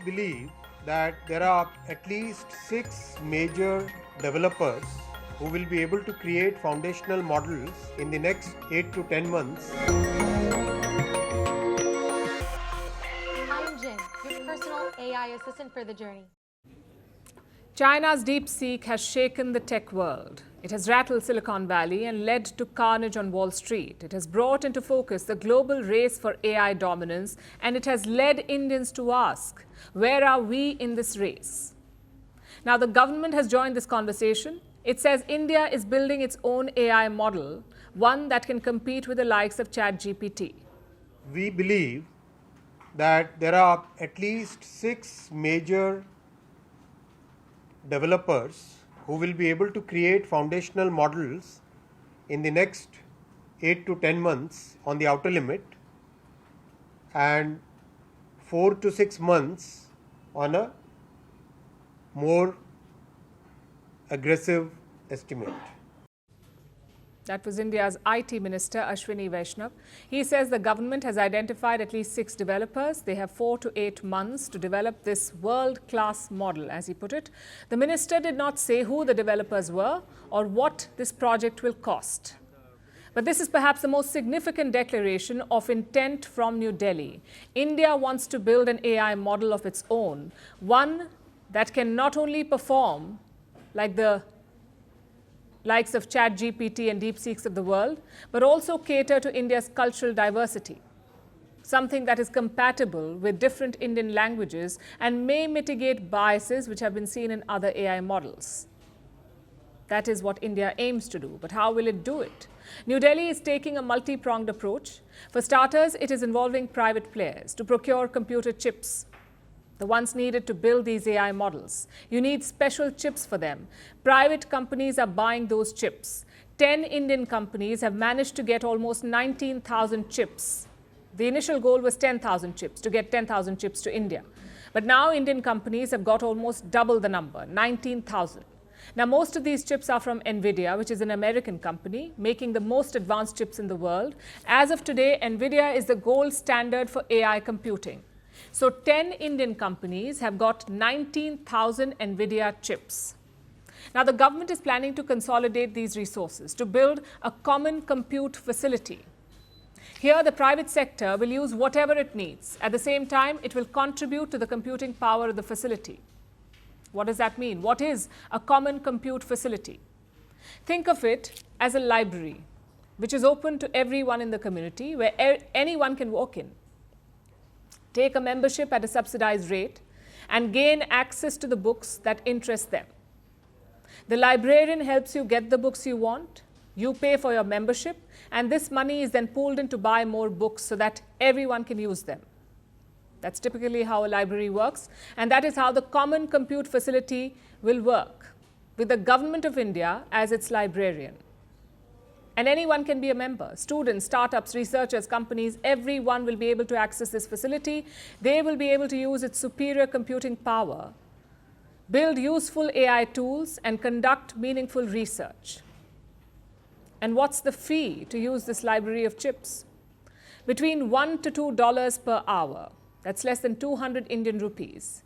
believe that there are at least 6 major developers who will be able to create foundational models in the next 8 to 10 months. I'm Jin, your personal AI assistant for the journey. China's DeepSeek has shaken the tech world. It has rattled Silicon Valley and led to carnage on Wall Street. It has brought into focus the global race for AI dominance, and it has led Indians to ask, where are we in this race? Now, the government has joined this conversation. It says India is building its own AI model, one that can compete with the likes of ChatGPT. We believe that there are at least 6 major developers who will be able to create foundational models in the next 8 to 10 months on the outer limit and 4 to 6 months on a more aggressive estimate. That was India's IT Minister Ashwini Vaishnaw. He says the government has identified at least 6 developers. They have 4 to 8 months to develop this world-class model, as he put it. The minister did not say who the developers were or what this project will cost. But this is perhaps the most significant declaration of intent from New Delhi. India wants to build an AI model of its own, one that can not only perform like the likes of ChatGPT and DeepSeeks of the world, but also cater to India's cultural diversity, something that is compatible with different Indian languages and may mitigate biases which have been seen in other AI models. That is what India aims to do, but how will it do it? New Delhi is taking a multi-pronged approach. For starters, it is involving private players to procure computer chips, the ones needed to build these AI models. You need special chips for them. Private companies are buying those chips. 10 Indian companies have managed to get almost 19,000 chips. The initial goal was 10,000 chips, to get 10,000 chips to India. But now Indian companies have got almost double the number, 19,000. Now, most of these chips are from NVIDIA, which is an American company, making the most advanced chips in the world. As of today, NVIDIA is the gold standard for AI computing. So 10 Indian companies have got 19,000 NVIDIA chips. Now, the government is planning to consolidate these resources to build a common compute facility. Here, the private sector will use whatever it needs. At the same time, it will contribute to the computing power of the facility. What does that mean? What is a common compute facility? Think of it as a library, which is open to everyone in the community, where anyone can walk in, take a membership at a subsidized rate, and gain access to the books that interest them. The librarian helps you get the books you want. You pay for your membership, and this money is then pooled in to buy more books so that everyone can use them. That's typically how a library works, and that is how the common compute facility will work, with the Government of India as its librarian. And anyone can be a member. Students, startups, researchers, companies, everyone will be able to access this facility. They will be able to use its superior computing power, build useful AI tools, and conduct meaningful research. And what's the fee to use this library of chips? Between $1 to $2 per hour. That's less than 200 Indian rupees.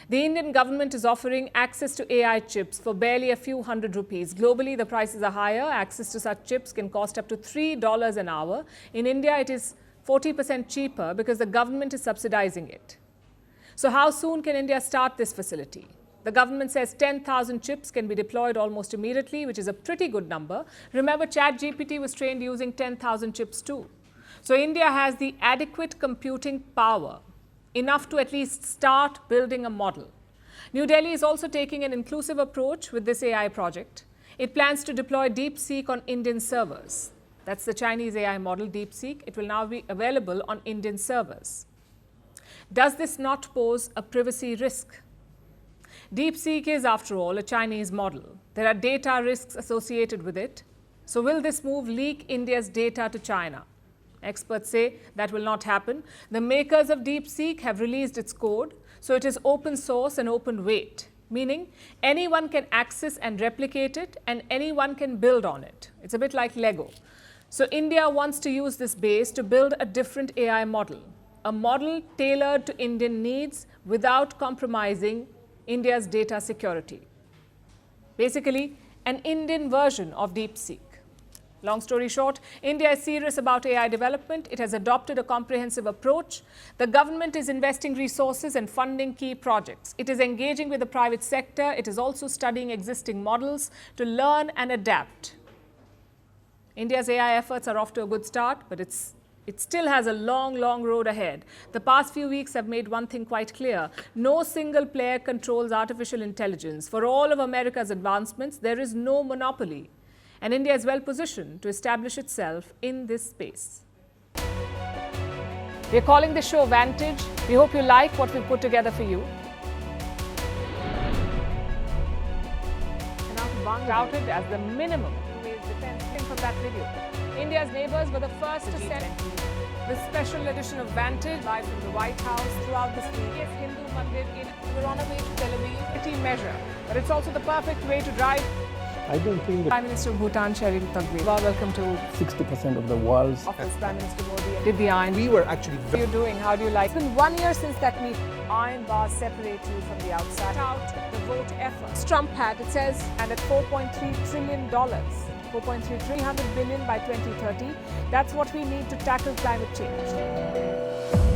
The Indian government is offering access to AI chips for barely a few hundred rupees. Globally, the prices are higher. Access to such chips can cost up to $3 an hour. In India, it is 40% cheaper because the government is subsidizing it. So how soon can India start this facility? The government says 10,000 chips can be deployed almost immediately, which is a pretty good number. Remember, ChatGPT was trained using 10,000 chips too. So India has the adequate computing power, enough to at least start building a model. New Delhi is also taking an inclusive approach with this AI project. It plans to deploy DeepSeek on Indian servers. That's the Chinese AI model, DeepSeek. It will now be available on Indian servers. Does this not pose a privacy risk? DeepSeek is, after all, a Chinese model. There are data risks associated with it. So will this move leak India's data to China? Experts say that will not happen. The makers of DeepSeek have released its code, so it is open source and open weight, meaning anyone can access and replicate it, and anyone can build on it. It's a bit like Lego. So India wants to use this base to build a different AI model. a model tailored to Indian needs without compromising India's data security. Basically, an Indian version of DeepSeek. Long story short, India is serious about AI development. It has adopted a comprehensive approach. The government is investing resources and funding key projects. It is engaging with the private sector. It is also studying existing models to learn and adapt. India's AI efforts are off to a good start, but it still has a long road ahead. The past few weeks have made one thing quite clear. No single player controls artificial intelligence. For all of America's advancements, there is no monopoly. And India is well positioned to establish itself in this space. We're calling the show Vantage. We hope you like what we put together for you. And touted as the minimum defense from that video. India's neighbors were the first to send the special edition of Vantage live from the White House throughout this week. Yes, Hindu Mandir we're on our way to Tel Aviv. Measure, but it's also the perfect way to drive. I don't think that Prime Minister of Bhutan, Sherin Tagwe. Welcome to 60% of the world's office. Prime Minister Modi did the iron. We were actually How are you doing? How do you like? It's been 1 year since that meeting. Iron bars separate you from the outside. Out the vote effort. Trump had, it says, and at $4.3 trillion. 300 billion by 2030. That's what we need to tackle climate change.